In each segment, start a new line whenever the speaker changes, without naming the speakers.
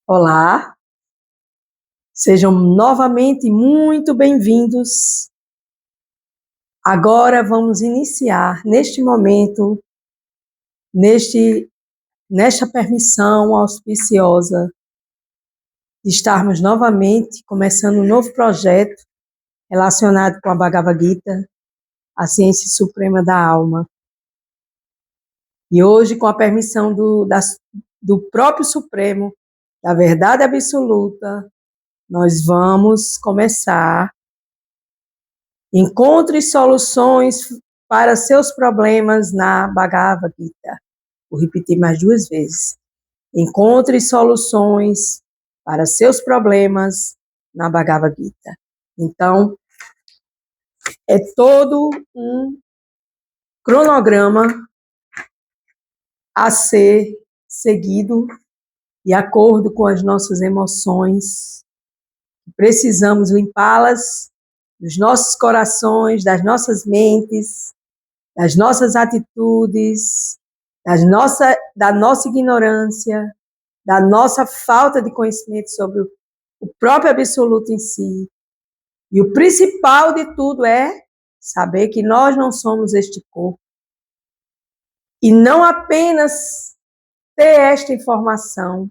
Olá, sejam novamente muito bem-vindos. Agora vamos iniciar neste momento, nesta permissão auspiciosa de estarmos novamente começando um novo projeto relacionado com a Bhagavad Gita, a ciência suprema da alma. E hoje, com a permissão do próprio Supremo, da verdade absoluta, nós vamos começar. Encontre soluções para seus problemas na Bhagavad Gita. Vou repetir mais 2 vezes. Encontre soluções para seus problemas na Bhagavad Gita. Então, é todo um cronograma a ser seguido de acordo com as nossas emoções. Precisamos limpá-las dos nossos corações, das nossas mentes, das nossas atitudes, da nossa ignorância, da nossa falta de conhecimento sobre o próprio absoluto em si. E o principal de tudo é saber que nós não somos este corpo. E não apenas ter esta informação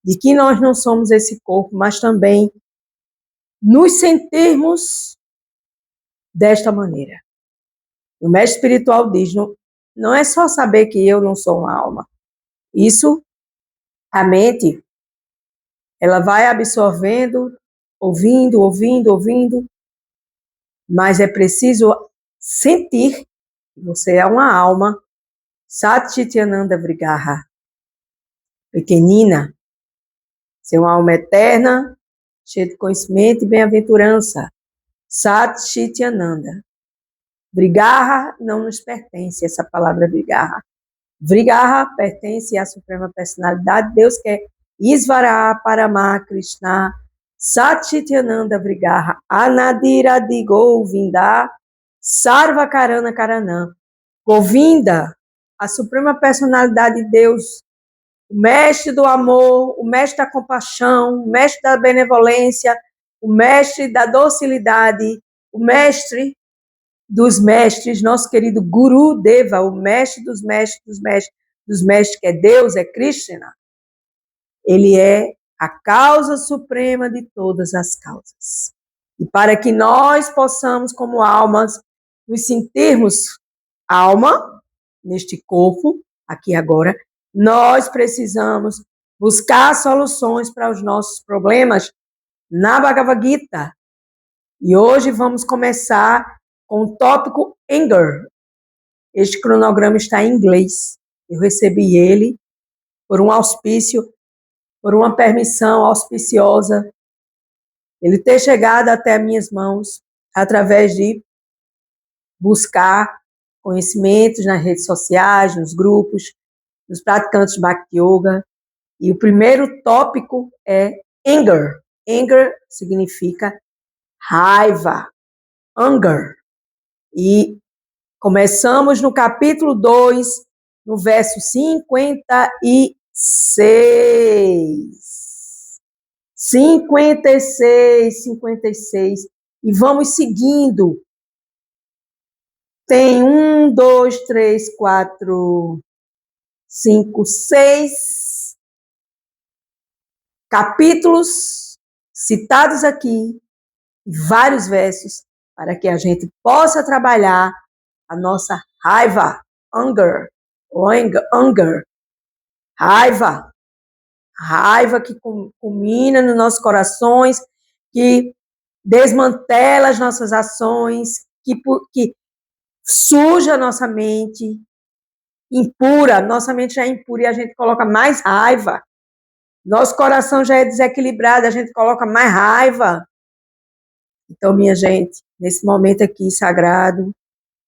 de que nós não somos esse corpo, mas também nos sentirmos desta maneira. O mestre espiritual diz, não é só saber que eu não sou uma alma. Isso, a mente, ela vai absorvendo, ouvindo, mas é preciso sentir que você é uma alma, Sat Chit Ananda Vigraha, pequenina, ser uma alma eterna, cheia de conhecimento e bem-aventurança, Sat Chit Ananda. Vigraha não nos pertence, essa palavra Vigraha. Vigraha pertence à Suprema Personalidade de Deus, que é Isvara Parama Krishna, Sat Chit Ananda Vigraha, Anadiradi Govinda, Sarva Karana Karanam. Govinda, a Suprema Personalidade de Deus, o mestre do amor, o mestre da compaixão, o mestre da benevolência, o mestre da docilidade, o mestre dos mestres, nosso querido Guru Deva, o mestre dos mestres, que é Deus, é Krishna. Ele é a causa suprema de todas as causas. E para que nós possamos, como almas, nos sentirmos alma, neste corpo, aqui agora, nós precisamos buscar soluções para os nossos problemas na Bhagavad Gita. E hoje vamos começar com o tópico anger. Este cronograma está em inglês. Eu recebi ele por um auspício, por uma permissão auspiciosa. Ele ter chegado até minhas mãos através de buscar conhecimentos nas redes sociais, nos grupos, nos praticantes de Bhakti Yoga. E o primeiro tópico é anger. Anger significa raiva. Anger. E começamos no capítulo 2, no verso 56. 56. E vamos seguindo. Tem 1, 2, 3, 4, 5, 6 capítulos citados aqui, e vários versos, para que a gente possa trabalhar a nossa raiva, anger, raiva que culmina nos nossos corações, que desmantela as nossas ações, que suja a nossa mente, impura, nossa mente já é impura e a gente coloca mais raiva. Nosso coração já é desequilibrado, a gente coloca mais raiva. Então, minha gente, nesse momento aqui sagrado,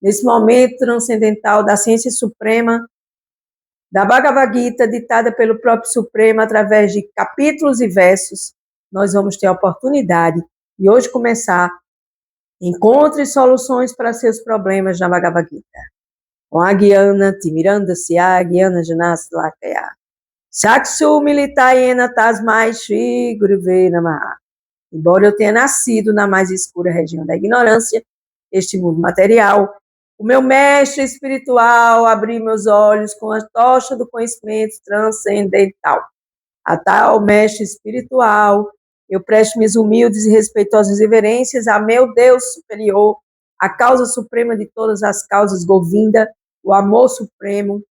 nesse momento transcendental da ciência suprema, da Bhagavad Gita, ditada pelo próprio Supremo através de capítulos e versos, nós vamos ter a oportunidade de hoje começar. Encontre soluções para seus problemas na Bhagavad Gita. Com a Gyana Timiranda Sya Gyana Janas Lakaya. Saksu militaiena tasmai shri gurve namaha. Embora eu tenha nascido na mais escura região da ignorância, este mundo material, o meu mestre espiritual abriu meus olhos com a tocha do conhecimento transcendental. A tal mestre espiritual, eu presto minhas humildes e respeitosas reverências a meu Deus superior, a causa suprema de todas as causas, Govinda, o amor supremo,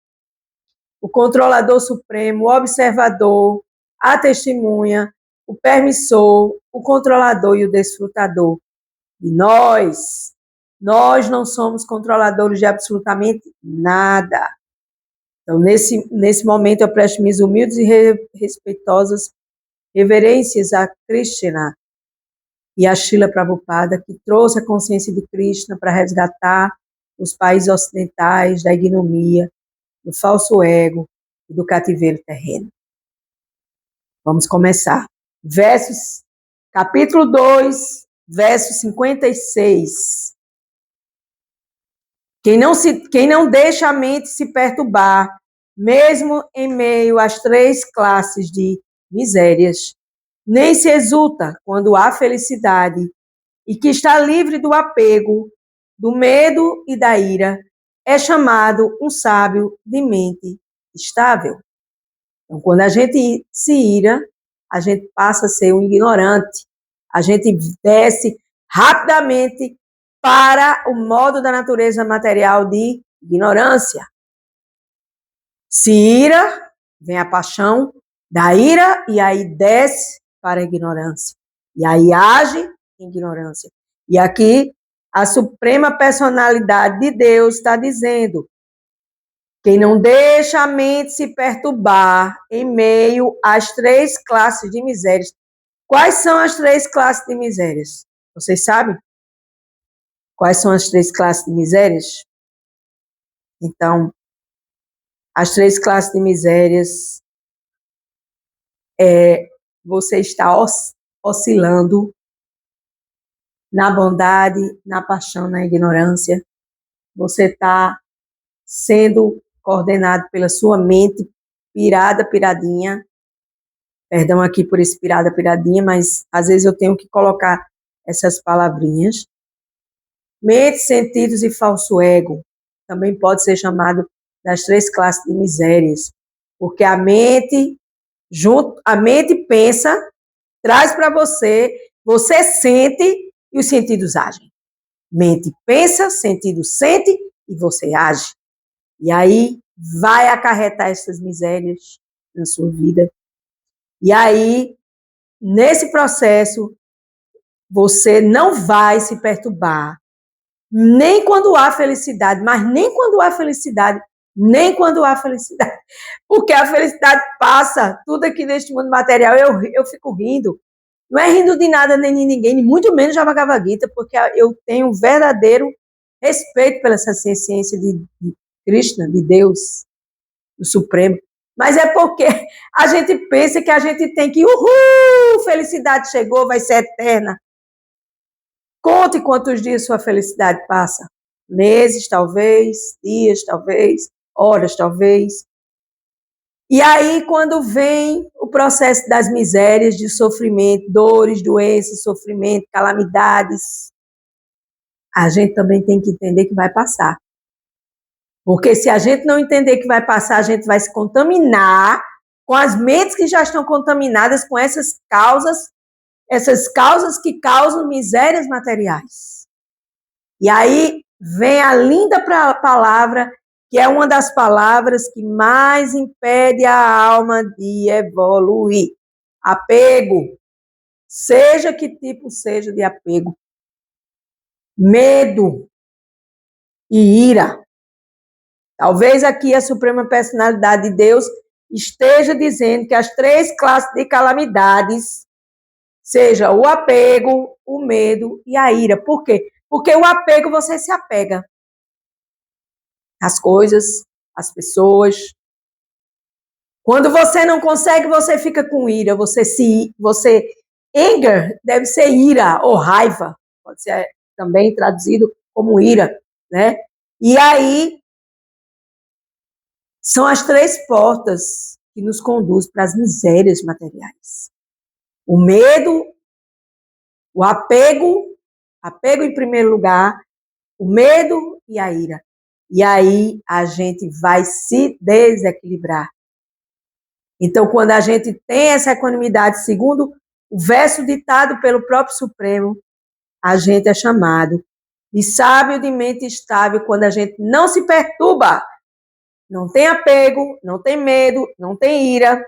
o controlador supremo, o observador, a testemunha, o permissor, o controlador e o desfrutador. E nós não somos controladores de absolutamente nada. Então, nesse momento, eu presto minhas humildes e respeitosas reverências a Krishna e a Srila Prabhupada, que trouxe a consciência de Krishna para resgatar os países ocidentais da ignomia, do falso ego e do cativeiro terreno. Vamos começar. Capítulo 2, verso 56. Quem não deixa a mente se perturbar, mesmo em meio às 3 classes de misérias, nem se exulta quando há felicidade, e que está livre do apego, do medo e da ira, é chamado um sábio de mente estável. Então, quando a gente se ira, a gente passa a ser um ignorante. A gente desce rapidamente para o modo da natureza material de ignorância. Se ira, vem a paixão da ira e aí desce para a ignorância. E aí age em ignorância. E aqui a suprema personalidade de Deus está dizendo: quem não deixa a mente se perturbar em meio às 3 classes de misérias. Quais são as 3 classes de misérias? Vocês sabem? Quais são as 3 classes de misérias? Então, as 3 classes de misérias você está oscilando na bondade, na paixão, na ignorância. Você está sendo coordenado pela sua mente piradinha. Perdão aqui por esse piradinha, mas às vezes eu tenho que colocar essas palavrinhas. Mente, sentidos e falso ego também pode ser chamado das 3 classes de misérias, porque a mente pensa, traz para você, você sente e os sentidos agem. Mente pensa, sentido sente e você age. E aí vai acarretar essas misérias na sua vida. E aí, nesse processo, você não vai se perturbar, nem quando há felicidade, mas nem quando há felicidade, nem quando há felicidade. Porque a felicidade passa, tudo aqui neste mundo material, eu fico rindo. Não é rindo de nada nem de ninguém, muito menos de Bhagavad Gita, porque eu tenho um verdadeiro respeito pela essa ciência de Krishna, de Deus, do Supremo. Mas é porque a gente pensa que a gente tem que, felicidade chegou, vai ser eterna. Conte quantos dias sua felicidade passa. Meses, talvez, dias, talvez, horas, talvez. E aí, quando vem o processo das misérias, de sofrimento, dores, doenças, sofrimento, calamidades, a gente também tem que entender que vai passar. Porque se a gente não entender que vai passar, a gente vai se contaminar com as mentes que já estão contaminadas com essas causas que causam misérias materiais. E aí vem a linda palavra, que é uma das palavras que mais impede a alma de evoluir. Apego. Seja que tipo seja de apego. Medo e ira. Talvez aqui a Suprema Personalidade de Deus esteja dizendo que as 3 classes de calamidades seja o apego, o medo e a ira. Por quê? Porque o apego você se apega às coisas, às pessoas. Quando você não consegue, você fica com ira. Anger deve ser ira ou raiva, pode ser também traduzido como ira, né? E aí são as 3 portas que nos conduz para as misérias materiais. O medo, o apego em primeiro lugar, o medo e a ira. E aí a gente vai se desequilibrar. Então, quando a gente tem essa equanimidade, segundo o verso ditado pelo próprio Supremo, a gente é chamado de sábio de mente estável quando a gente não se perturba, não tem apego, não tem medo, não tem ira,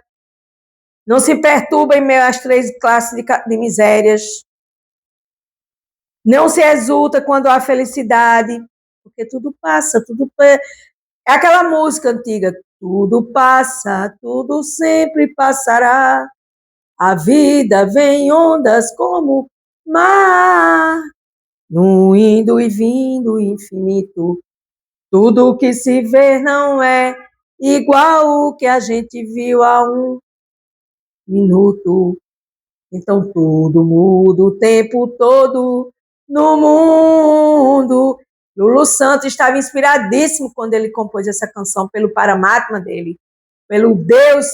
não se perturba em meio às 3 classes de misérias, não se exulta quando há felicidade, porque tudo passa, é aquela música antiga, tudo passa, tudo sempre passará, a vida vem em ondas como mar, no indo e vindo infinito, tudo o que se vê não é igual o que a gente viu há um minuto. Então tudo muda o tempo todo no mundo. Lulu Santos estava inspiradíssimo quando ele compôs essa canção pelo Paramatma dele, pelo Deus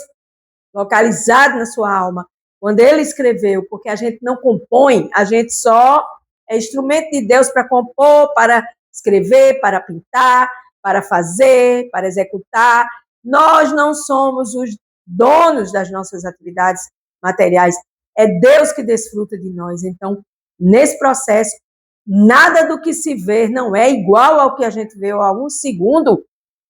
localizado na sua alma. Quando ele escreveu, porque a gente não compõe, a gente só é instrumento de Deus para compor, para escrever, para pintar, para fazer, para executar. Nós não somos os donos das nossas atividades materiais. É Deus que desfruta de nós. Então, nesse processo, nada do que se vê não é igual ao que a gente vê há um segundo.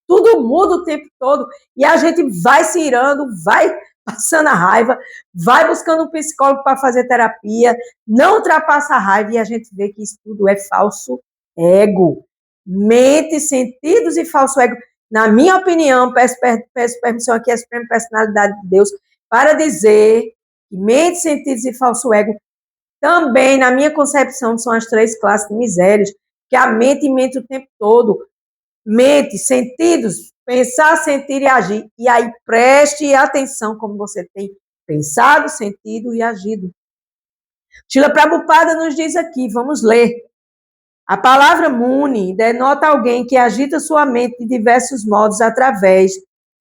Tudo muda o tempo todo. E a gente vai se irando, vai passando a raiva, vai buscando um psicólogo para fazer terapia, não ultrapassa a raiva e a gente vê que isso tudo é falso ego. Mente, sentidos e falso ego. Na minha opinião, peço permissão aqui à Suprema Personalidade de Deus para dizer que mente, sentidos e falso ego também, na minha concepção, são as 3 classes de misérias, que a mente mente o tempo todo. Mente, sentidos, pensar, sentir e agir. E aí preste atenção como você tem pensado, sentido e agido. Srila Prabhupada nos diz aqui, vamos ler. A palavra muni denota alguém que agita sua mente de diversos modos através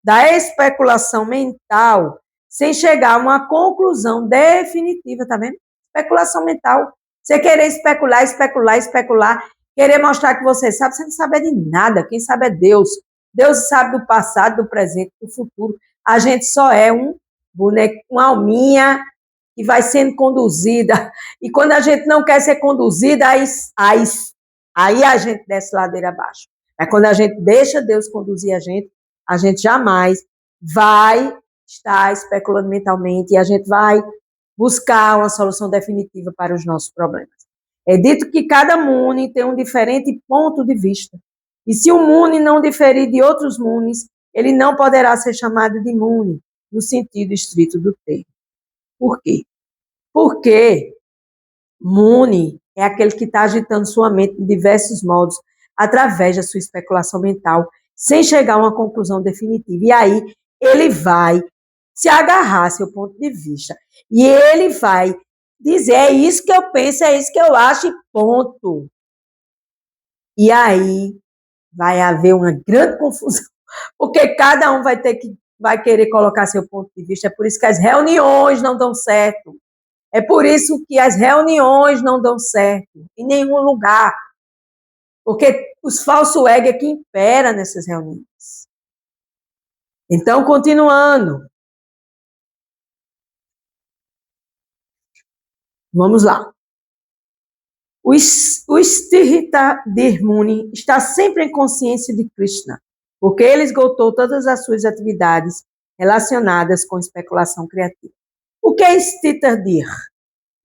da especulação mental, sem chegar a uma conclusão definitiva, tá vendo? Especulação mental. Você querer especular, especular, especular, querer mostrar que você não sabe de nada. Quem sabe é Deus. Deus sabe do passado, do presente, do futuro. A gente só é um boneco, uma alminha que vai sendo conduzida. E quando a gente não quer ser conduzida, aí a gente desce ladeira abaixo. Mas quando a gente deixa Deus conduzir a gente jamais vai estar especulando mentalmente e a gente vai buscar uma solução definitiva para os nossos problemas. É dito que cada muni tem um diferente ponto de vista. E se um muni não diferir de outros munis, ele não poderá ser chamado de muni, no sentido estrito do termo. Por quê? Porque muni é aquele que está agitando sua mente de diversos modos, através da sua especulação mental, sem chegar a uma conclusão definitiva. E aí ele vai se agarrar a seu ponto de vista. E ele vai dizer, é isso que eu penso, é isso que eu acho, e ponto. E aí vai haver uma grande confusão, porque cada um vai querer colocar seu ponto de vista. É por isso que as reuniões não dão certo. É por isso que as reuniões não dão certo, em nenhum lugar. Porque os falsos ego é que impera nessas reuniões. Então, continuando. Vamos lá. O Sthita Dhirmuni está sempre em consciência de Krishna, porque ele esgotou todas as suas atividades relacionadas com especulação criativa. O que é Sthita Dhir?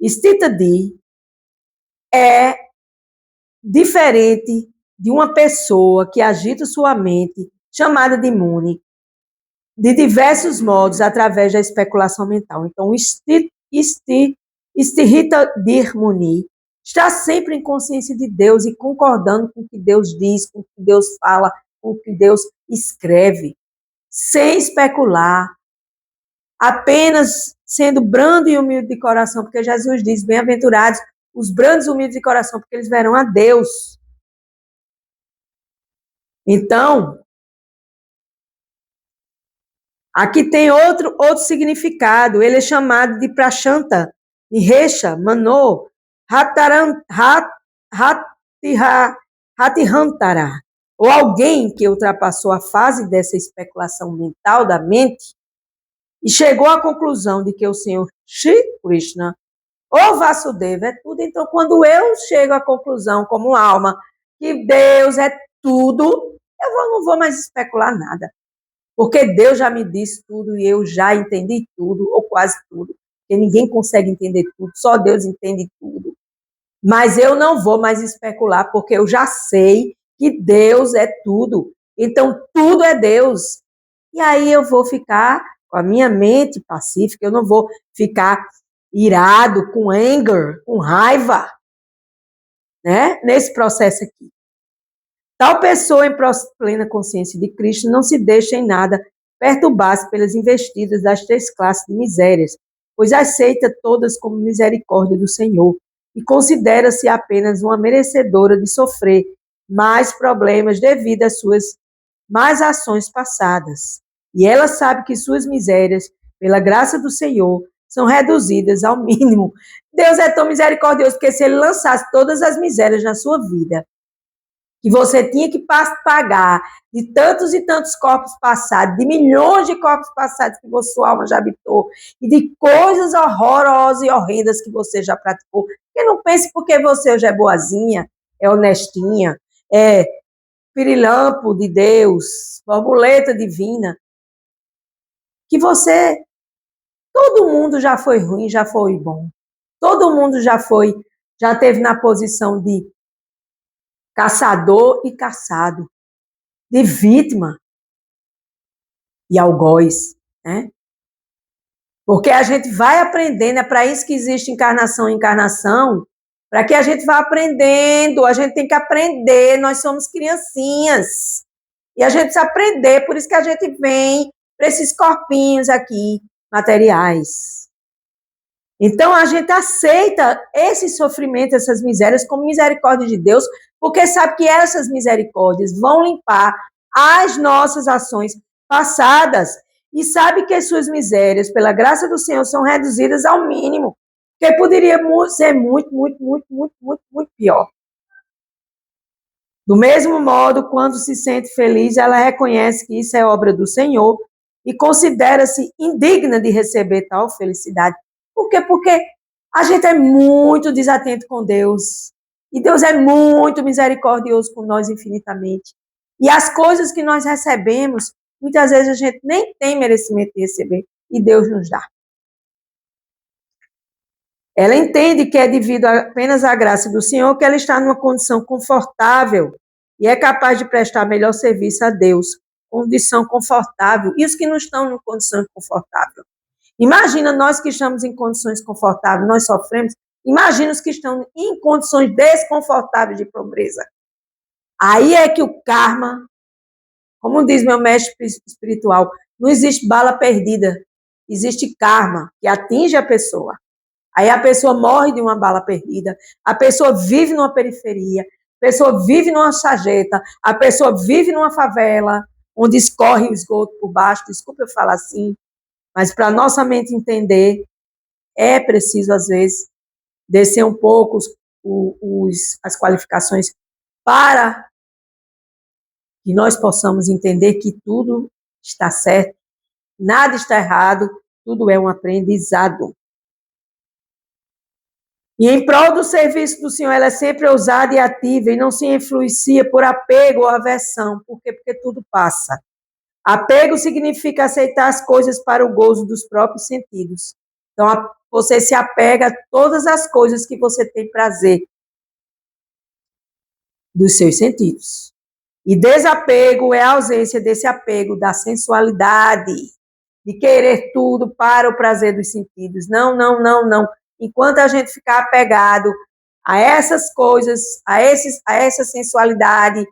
Sthita Dhir é diferente de uma pessoa que agita sua mente, chamada de Muni, de diversos modos, através da especulação mental. Então, o Sthita Dhir Muni está sempre em consciência de Deus e concordando com o que Deus diz, com o que Deus fala, com o que Deus escreve, sem especular, apenas sendo brando e humilde de coração, porque Jesus diz, bem-aventurados os brandos e humildes de coração, porque eles verão a Deus. Então, Aqui tem outro significado. Ele é chamado de Prashanta, Nihesha, Mano, Hatihantara, ou alguém que ultrapassou a fase dessa especulação mental da mente e chegou à conclusão de que o Senhor Shri Krishna ou Vasudeva é tudo. Então, quando eu chego à conclusão, como alma, que Deus é tudo, não vou mais especular nada. Porque Deus já me disse tudo e eu já entendi tudo, ou quase tudo. Porque ninguém consegue entender tudo, só Deus entende tudo. Mas eu não vou mais especular, porque eu já sei que Deus é tudo. Então, tudo é Deus. E aí eu vou ficar com a minha mente pacífica, eu não vou ficar irado, com anger, com raiva, né? Nesse processo aqui. Tal pessoa em plena consciência de Cristo não se deixa em nada perturbar-se pelas investidas das 3 classes de misérias, pois aceita todas como misericórdia do Senhor e considera-se apenas uma merecedora de sofrer mais problemas devido às suas más ações passadas. E ela sabe que suas misérias, pela graça do Senhor, são reduzidas ao mínimo. Deus é tão misericordioso que se Ele lançasse todas as misérias na sua vida, que você tinha que pagar de tantos e tantos corpos passados, de milhões de corpos passados que sua alma já habitou, e de coisas horrorosas e horrendas que você já praticou. Porque não pense porque você já é boazinha, é honestinha, é pirilampo de Deus, borboleta divina, que você, todo mundo já foi ruim, já foi bom. Todo mundo já teve na posição de caçador e caçado, de vítima e algoz, né? Porque a gente vai aprendendo, é para isso que existe encarnação e encarnação, para que a gente vá aprendendo, a gente tem que aprender, nós somos criancinhas, e a gente precisa aprender, por isso que a gente vem para esses corpinhos aqui, materiais. Então, a gente aceita esse sofrimento, essas misérias, como misericórdia de Deus, porque sabe que essas misericórdias vão limpar as nossas ações passadas e sabe que as suas misérias, pela graça do Senhor, são reduzidas ao mínimo, que poderia ser muito, muito, muito, muito, muito, muito pior. Do mesmo modo, quando se sente feliz, ela reconhece que isso é obra do Senhor e considera-se indigna de receber tal felicidade. Por quê? Porque a gente é muito desatento com Deus. E Deus é muito misericordioso com nós infinitamente. E as coisas que nós recebemos, muitas vezes a gente nem tem merecimento de receber. E Deus nos dá. Ela entende que é devido apenas à graça do Senhor que ela está numa condição confortável e é capaz de prestar melhor serviço a Deus. Condição confortável. E os que não estão em condição confortável? Imagina nós que estamos em condições confortáveis, nós sofremos. Imagina os que estão em condições desconfortáveis de pobreza. Aí é que o karma, como diz meu mestre espiritual, não existe bala perdida, existe karma que atinge a pessoa. Aí a pessoa morre de uma bala perdida, a pessoa vive numa periferia, a pessoa vive numa sarjeta, a pessoa vive numa favela, onde escorre o esgoto por baixo, desculpa eu falar assim, mas para nossa mente entender, é preciso, às vezes, descer um pouco as qualificações para que nós possamos entender que tudo está certo, nada está errado, tudo é um aprendizado. E em prol do serviço do Senhor, ela é sempre ousada e ativa e não se influencia por apego ou aversão. Por quê? Porque tudo passa. Apego significa aceitar as coisas para o gozo dos próprios sentidos. Então, você se apega a todas as coisas que você tem prazer dos seus sentidos. E desapego é a ausência desse apego da sensualidade, de querer tudo para o prazer dos sentidos. Não, não, não, não. Enquanto a gente ficar apegado a essas coisas, a essa sensualidade,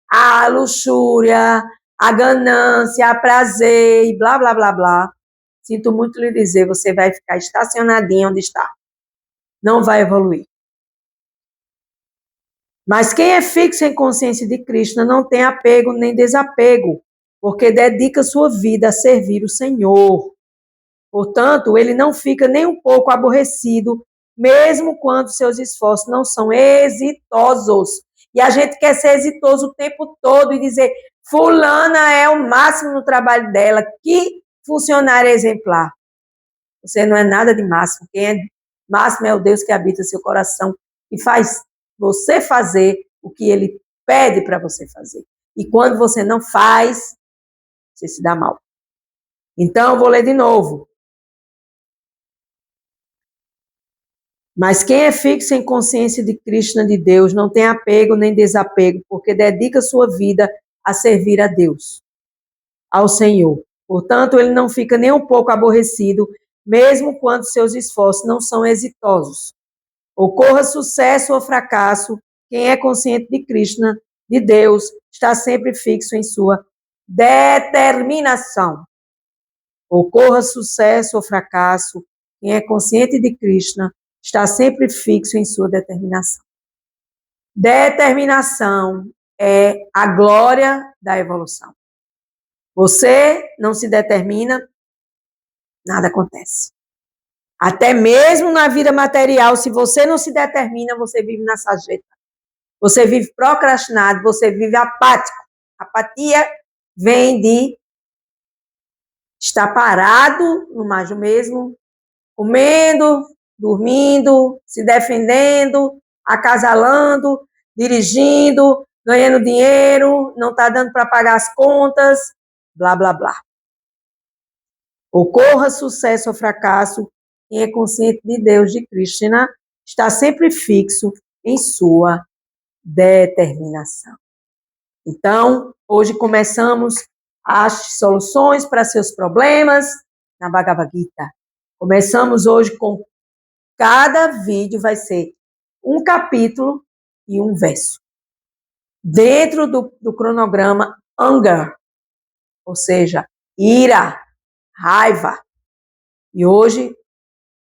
a luxúria, a ganância, a prazer e blá, blá, blá, blá, sinto muito lhe dizer, você vai ficar estacionadinho onde está. Não vai evoluir. Mas quem é fixo em consciência de Krishna não tem apego nem desapego. porque dedica sua vida a servir o Senhor. Portanto, ele não fica nem um pouco aborrecido, mesmo quando seus esforços não são exitosos. E a gente quer ser exitoso o tempo todo e dizer, fulana é o máximo no trabalho dela, que funcionária exemplar. Você não é nada de máximo. Quem é máximo é o Deus que habita seu coração e faz você fazer o que ele pede para você fazer. E quando você não faz, você se dá mal. Então, eu vou ler de novo. Mas quem é fixo em consciência de Krishna, de Deus, não tem apego nem desapego, porque dedica sua vida a servir a Deus, ao Senhor. Portanto, ele não fica nem um pouco aborrecido, mesmo quando seus esforços não são exitosos. Ocorra sucesso ou fracasso, quem é consciente de Krishna, de Deus, está sempre fixo em sua determinação. Ocorra sucesso ou fracasso, quem é consciente de Krishna, está sempre fixo em sua determinação. Determinação é a glória da evolução. Você não se determina, nada acontece. Até mesmo na vida material, se você não se determina, você vive na sarjeta. Você vive procrastinado, você vive apático. Apatia vem de estar parado no mais do mesmo, comendo, dormindo, se defendendo, acasalando, dirigindo, ganhando dinheiro, não está dando para pagar as contas, blá, blá, blá. Ocorra sucesso ou fracasso, quem é consciente de Deus, de Krishna, está sempre fixo em sua determinação. Então, hoje começamos as soluções para seus problemas na Bhagavad Gita. Começamos hoje com cada vídeo vai ser um capítulo e um verso. Dentro do cronograma anger, ou seja, ira, raiva. E hoje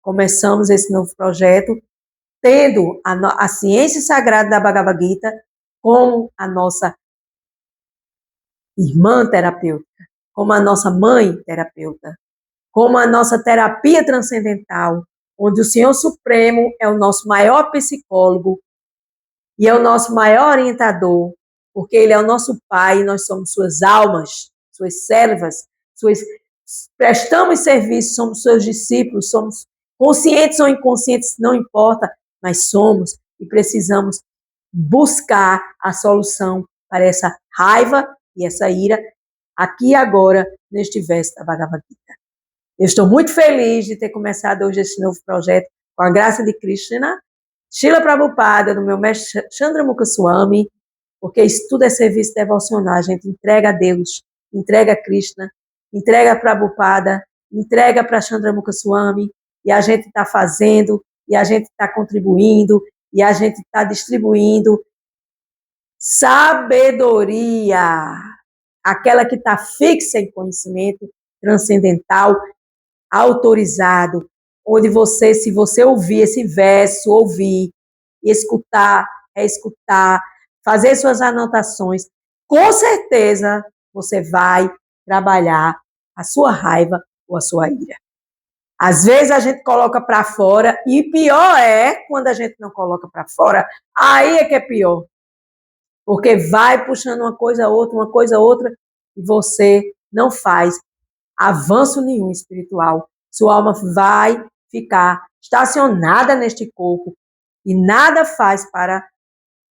começamos esse novo projeto tendo a ciência sagrada da Bhagavad Gita como a nossa irmã terapêutica, como a nossa mãe terapeuta, como a nossa terapia transcendental, onde o Senhor Supremo é o nosso maior psicólogo e é o nosso maior orientador, porque Ele é o nosso Pai, e nós somos suas almas, suas servas, prestamos serviço, somos seus discípulos, somos conscientes ou inconscientes, não importa, mas somos e precisamos buscar a solução para essa raiva e essa ira aqui e agora, neste verso da Bhagavad Gita. Eu estou muito feliz de ter começado hoje esse novo projeto com a graça de Krishna, Srila Prabhupada, do meu mestre Chandramukha Swami, porque isso tudo é serviço devocional, a gente entrega a Deus, entrega a Krishna, entrega a Prabhupada, entrega para Chandramukha Swami, e a gente está fazendo, e a gente está contribuindo, e a gente está distribuindo sabedoria, aquela que está fixa em conhecimento transcendental, autorizado, onde você, se você ouvir esse verso, ouvir, escutar, reescutar, fazer suas anotações, com certeza você vai trabalhar a sua raiva ou a sua ira. Às vezes a gente coloca para fora, e pior é quando a gente não coloca para fora, aí é que é pior. Porque vai puxando uma coisa outra, e você não faz avanço nenhum espiritual. Sua alma vai ficar estacionada neste corpo e nada faz para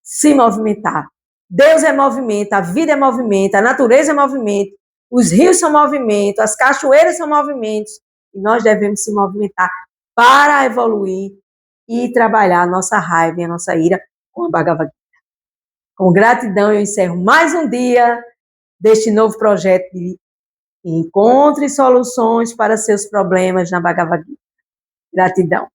se movimentar. Deus é movimento, a vida é movimento, a natureza é movimento, os rios são movimento, as cachoeiras são movimentos, e nós devemos se movimentar para evoluir e trabalhar a nossa raiva e a nossa ira com a Bhagavad Gita. Com gratidão, eu encerro mais um dia deste novo projeto de Encontre soluções para seus problemas na Bhagavad Gita. Gratidão.